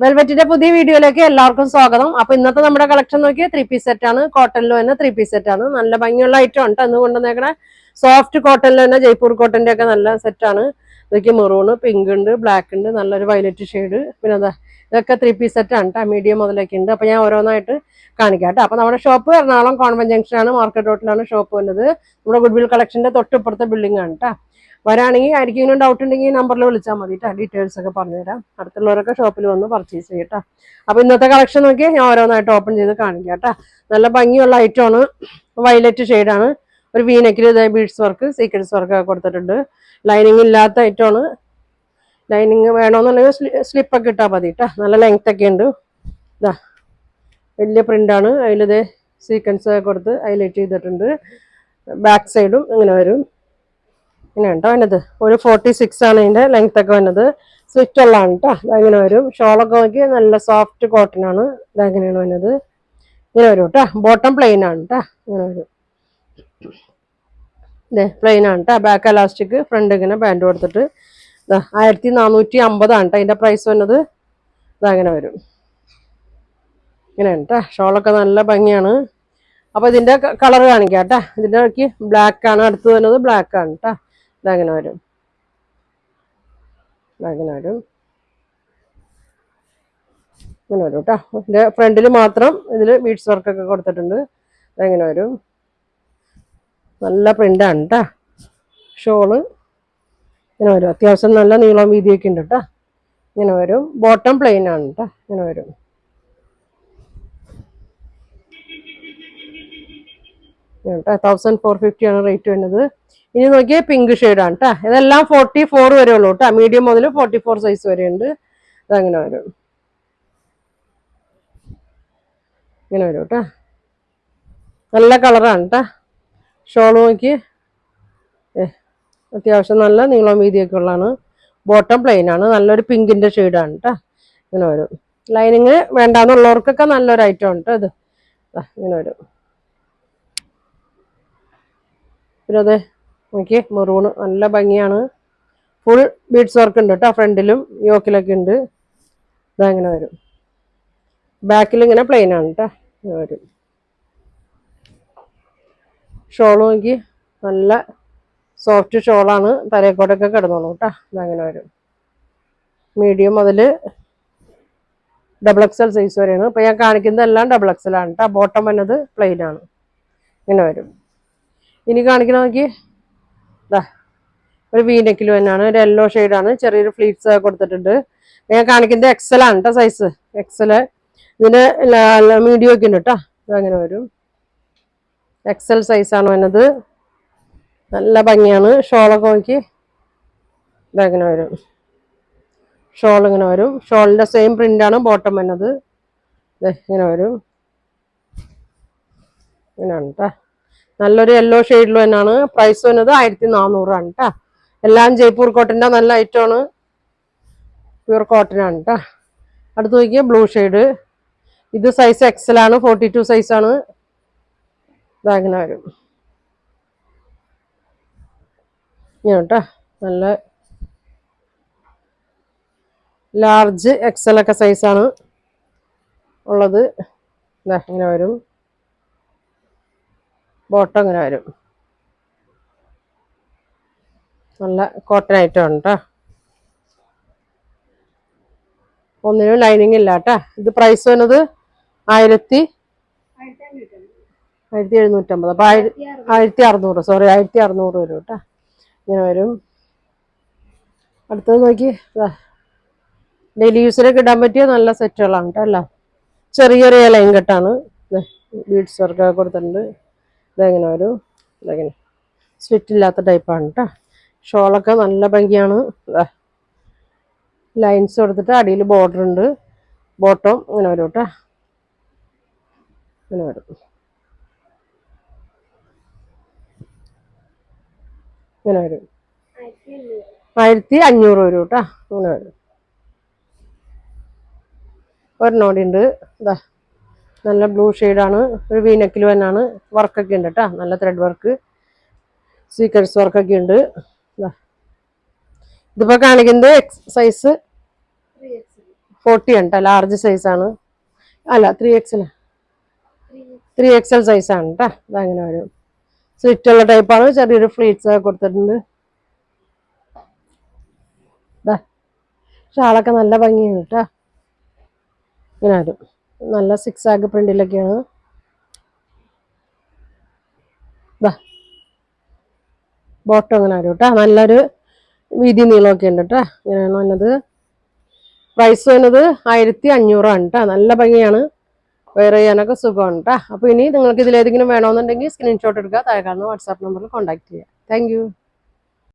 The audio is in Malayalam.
വെൽവെറ്റിന്റെ പുതിയ വീഡിയോയിലേക്ക് എല്ലാവർക്കും സ്വാഗതം. അപ്പൊ ഇന്നത്തെ നമ്മുടെ കളക്ഷൻ നോക്കിയാൽ 3 പീസ് സെറ്റ് ആണ്. കോട്ടണിൽ തന്നെ 3 പീസ് സെറ്റ് ആണ്. നല്ല ഭംഗിയുള്ള ഐറ്റം ഉണ്ട്. അന്ന് കൊണ്ടുവന്നേക്കണ സോഫ്റ്റ് കോട്ടണിൽ തന്നെ ജയ്പൂർ കോട്ടന്റെ ഒക്കെ നല്ല സെറ്റ് ആണ്. ഇതൊക്കെ മെറൂണ്, പിങ്ക് ഉണ്ട്, ബ്ലാക്ക് ഉണ്ട്, നല്ലൊരു വയലറ്റ് ഷെയ്ഡ്. പിന്നെ അതാ ഇതൊക്കെ 3 പീസ് സെറ്റ് ആണ് കേട്ടോ. മീഡിയം മുതലൊക്കെ ഉണ്ട്. അപ്പൊ ഞാൻ ഓരോന്നായിട്ട് കാണിക്കാം കേട്ടോ. അപ്പൊ നമ്മുടെ ഷോപ്പ് എറണാകുളം കോൺവെന്റ് ജംഗ്ഷൻ ആണ്, മാർക്കറ്റ് റോഡിലാണ് ഷോപ്പ് വന്നത്. നമ്മുടെ ഗുഡ്വിൽ കളക്ഷന്റെ തൊട്ടിപ്പുറത്തെ ബിൽഡിംഗ് ആണ് കേട്ടോ. വരാണെങ്കിൽ ആർക്കെങ്കിലും ഡൗട്ട് ഉണ്ടെങ്കിൽ ഈ നമ്പറിൽ വിളിച്ചാൽ മതി കേട്ടോ. ഡീറ്റെയിൽസ് ഒക്കെ പറഞ്ഞുതരാം. അടുത്തുള്ളവരൊക്കെ ഷോപ്പിൽ വന്ന് പർച്ചേസ് ചെയ്യട്ടോ. അപ്പൊ ഇന്നത്തെ കളക്ഷൻ നോക്കിയാൽ ഞാൻ ഓരോന്നായിട്ട് ഓപ്പൺ ചെയ്ത് കാണിക്കാം കേട്ടോ. നല്ല ഭംഗിയുള്ള ഐറ്റം ആണ്. വയലറ്റ് ഷെയ്ഡാണ്. ഒരു വീനെക്കിൽ ബീഡ്സ് വർക്ക്, സീക്വൻസ് വർക്ക് ഒക്കെ കൊടുത്തിട്ടുണ്ട്. ലൈനിങ് ഇല്ലാത്ത ഐറ്റം ആണ്. ലൈനിങ് വേണമെന്നുണ്ടെങ്കിൽ സ്ലിപ്പൊക്കെ ഇട്ടാൽ മതി കേട്ടോ. നല്ല ലെങ്ത് ഒക്കെ ഉണ്ട്. ഇതാ വലിയ പ്രിന്റാണ്. അതിലിത് സീക്വൻസ് ഒക്കെ കൊടുത്ത് ഹൈലൈറ്റ് ചെയ്തിട്ടുണ്ട്. ബാക്ക് സൈഡും ഇങ്ങനെ വരും. ഇങ്ങനെ കേട്ടോ വന്നത്. ഒരു 46 ആണ് ഇതിന്റെ ലെങ്ത് ഒക്കെ വന്നത്. സ്വിച്ച് ഉള്ളതാണ് കേട്ടോ. ഇതങ്ങനെ വരും. ഷോളൊക്കെ നോക്കി നല്ല സോഫ്റ്റ് കോട്ടൺ ആണ്. ഇതങ്ങനെയാണ് വന്നത്. ഇങ്ങനെ വരും കേട്ടോ. ബോട്ടം പ്ലെയിൻ ആണ് കേട്ടോ. ഇങ്ങനെ വരും. ഇതേ പ്ലെയിൻ ആണ് കേട്ടോ. ബാക്ക് എലാസ്റ്റിക്, ഫ്രണ്ട് ഇങ്ങനെ ബാൻഡ് കൊടുത്തിട്ട് 1450 ആണ് കേട്ടോ അതിന്റെ പ്രൈസ് വന്നത്. ഇതങ്ങനെ വരും. ഇങ്ങനെയാണ് കേട്ടോ. ഷോളൊക്കെ നല്ല ഭംഗിയാണ്. അപ്പൊ ഇതിന്റെ കളർ കാണിക്കാം കേട്ടോ. ഇതിന്റെ നോക്കി ബ്ലാക്ക് ആണ്. അടുത്ത് വരുന്നത് ബ്ലാക്ക് ആണ് കേട്ടോ. ഇതങ്ങനെ വരും. ഇങ്ങനെ വരും. ഇങ്ങനെ വരും കേട്ടോ. ഇതിന്റെ ഫ്രണ്ടിൽ മാത്രം ഇതിൽ ബീഡ്സ് വർക്കൊക്കെ കൊടുത്തിട്ടുണ്ട്. ഇതെങ്ങനെ വരും. നല്ല പ്രിന്റാണ് കേട്ടോ. ഷോള് ഇങ്ങനെ വരും. അത്യാവശ്യം നല്ല നീളം വീതിയൊക്കെ ഉണ്ട് കേട്ടോ. ഇങ്ങനെ വരും. ബോട്ടം പ്ലെയിൻ ആണ് കേട്ടോ. ഇങ്ങനെ വരും. കേട്ടോ 1450 ആണ് റേറ്റ് വരുന്നത്. ഇനി നോക്കിയാൽ പിങ്ക് ഷെയ്ഡാണ് കേട്ടോ. ഇതെല്ലാം 44 വരെ ഉള്ളൂ കേട്ടോ. മീഡിയം മുതൽ 44 സൈസ് വരെ ഉണ്ട്. ഇതങ്ങനെ വരും. ഇങ്ങനെ വരും കേട്ടോ. നല്ല കളറാണ് കേട്ടോ. ഷോൾ നോക്കി അത്യാവശ്യം നല്ല നീളം വീതിയൊക്കെ ഉള്ളതാണ്. ബോട്ടം പ്ലെയിൻ ആണ്. നല്ലൊരു പിങ്കിന്റെ ഷെയ്ഡാണ് കേട്ടോ. ഇങ്ങനെ വരും. ലൈനിങ് വേണ്ടാന്നുള്ളവർക്കൊക്കെ നല്ലൊരു ഐറ്റം ഉണ്ട് ഇത്. ഇങ്ങനെ വരും. പിന്നെ അതെ നോക്കി മെറൂണ് നല്ല ഭംഗിയാണ്. ഫുൾ ബീഡ്സ് വർക്ക് ഉണ്ട് കേട്ടോ. ഫ്രണ്ടിലും യോക്കിലൊക്കെ ഉണ്ട്. ഇതങ്ങനെ വരും. ബാക്കിൽ ഇങ്ങനെ പ്ലെയിൻ ആണ് കേട്ടോ. ഇങ്ങനെ വരും. ഷോൾ നോക്കി നല്ല സോഫ്റ്റ് ഷോളാണ്. തലയക്കോട്ടൊക്കെ കിടന്നോളൂ കേട്ടോ. ഇതങ്ങനെ വരും. മീഡിയം മുതൽ XXL സൈസ് വരെയാണ്. ഇപ്പൊ ഞാൻ കാണിക്കുന്നത് എല്ലാം XXL ആണ് കേട്ടോ. ബോട്ടം വന്നത് പ്ലെയിൻ ആണ്. ഇങ്ങനെ വരും. ഇനി കാണിക്കുന്ന നോക്കി ഒരു വീനെക്കിൽ തന്നെയാണ്. ഒരു യെല്ലോ ഷെയ്ഡാണ്. ചെറിയൊരു ഫ്ലീറ്റ്സ് കൊടുത്തിട്ടുണ്ട്. ഞാൻ കാണിക്കുന്നത് XL ആണ് കേട്ടോ. Size XL. ഇതിന് മീഡിയം ഒക്കെ ഉണ്ട് കേട്ടോ. ഇതങ്ങനെ വരും. XL സൈസാണ് വന്നത്. നല്ല ഭംഗിയാണ്. ഷോളൊക്കെ നോക്കി ഇതങ്ങനെ വരും. ഷോൾ ഇങ്ങനെ വരും. ഷോളിന്റെ സെയിം പ്രിന്റാണ് ബോട്ടം വന്നത്. ഇങ്ങനെ വരും. ഇങ്ങനെയാണ് കേട്ടോ. നല്ലൊരു യെല്ലോ ഷെയ്ഡിൽ തന്നെയാണ്. പ്രൈസ് വന്നത് 1400 ആണ് കേട്ടോ. എല്ലാം ജയ്പൂർ കോട്ടന്റെ നല്ല ഐറ്റമാണ്. പ്യൂർ കോട്ടൺ ആണ് കേട്ടോ. അടുത്ത് നോക്കിയാൽ ബ്ലൂ ഷെയ്ഡ്. ഇത് സൈസ് XL ആണ്. 42 സൈസാണ്. ഇതങ്ങനെ വരും. ഇങ്ങനെ കേട്ടോ. നല്ല ലാർജ് XL ഒക്കെ സൈസാണ് ഉള്ളത്. ഇങ്ങനെ വരും. ബോട്ടം ഇങ്ങനെ വരും. നല്ല കോട്ടൺ ഐറ്റം ആണ് കേട്ടോ. ഒന്നിനും ലൈനിങ് ഇല്ല കേട്ടോ. ഇത് പ്രൈസ് വന്നത് 1750. അപ്പൊ 1600. സോറി 1600 വരും കേട്ടോ. ഇങ്ങനെ വരും. അടുത്തത് നോക്കി ഡെയിലി യൂസിനൊക്കെ ഇടാൻ പറ്റിയ നല്ല സെറ്റുകളാണ് കേട്ടോ. എല്ലാം ചെറിയൊരു ലൈൻ കെട്ടാണ്. ബീഡ്സ് വർക്കൊക്കെ കൊടുത്തിട്ടുണ്ട്. ഇതെങ്ങനെ വരും. ഇതെങ്ങനെ സ്ലിറ്റ് ഇല്ലാത്ത ടൈപ്പാണ് കേട്ടോ. ഷോളൊക്കെ നല്ല ഭംഗിയാണ്. ലൈൻസ് കൊടുത്തിട്ട് അടിയിൽ ബോർഡർ ഉണ്ട്. ബോട്ടം ഇങ്ങനെ വരും കേട്ടോ. ഇങ്ങനെ വരും. ഇങ്ങനെ വരും. 1500 വരും കേട്ടോ. ഇങ്ങനെ വരും. ഒരെണ്ണോടിയുണ്ട്. ഇതാ നല്ല ബ്ലൂ ഷെയ്ഡാണ്. ഒരു വീനെക്കിൽ തന്നെയാണ്. വർക്കൊക്കെ ഉണ്ട് കേട്ടോ. നല്ല ത്രെഡ് വർക്ക്, സീക്വൻസ് വർക്കൊക്കെ ഉണ്ട്. ഇതിപ്പോ കാണിക്കുന്നത് സൈസ് 40 ആണ് കേട്ടോ, ലാർജ് സൈസാണ്. അല്ല 3XL, 3XL സൈസാണ് കേട്ടോ. അതങ്ങനെ വരും. സ്ലിറ്റുള്ള ടൈപ്പാണ്. ചെറിയൊരു ഫ്ലീറ്റ്സ് ഒക്കെ കൊടുത്തിട്ടുണ്ട്. ഷാളൊക്കെ നല്ല ഭംഗിയാണ് കേട്ടോ. ഇങ്ങനെ വരും. നല്ല 6 ആഗ് പ്രിന്റിലൊക്കെയാണ്. ബോട്ടം അങ്ങനെ വരും കേട്ടോ. നല്ലൊരു വീതി നീളമൊക്കെ ഉണ്ട് കേട്ടോ. ഇങ്ങനെയാണ് വന്നത്. പ്രൈസ് വരുന്നത് 1500 ആണ് കേട്ടോ. നല്ല ഭംഗിയാണ്, വെയർ ചെയ്യാനൊക്കെ സുഖമാണ് കേട്ടോ. അപ്പോൾ ഇനി നിങ്ങൾക്ക് ഇതിലേതെങ്കിലും വേണമെന്നുണ്ടെങ്കിൽ സ്ക്രീൻഷോട്ട് എടുക്കുക, താഴെ കാണുന്ന വാട്സാപ്പ് നമ്പറിൽ കോൺടാക്ട് ചെയ്യുക. താങ്ക്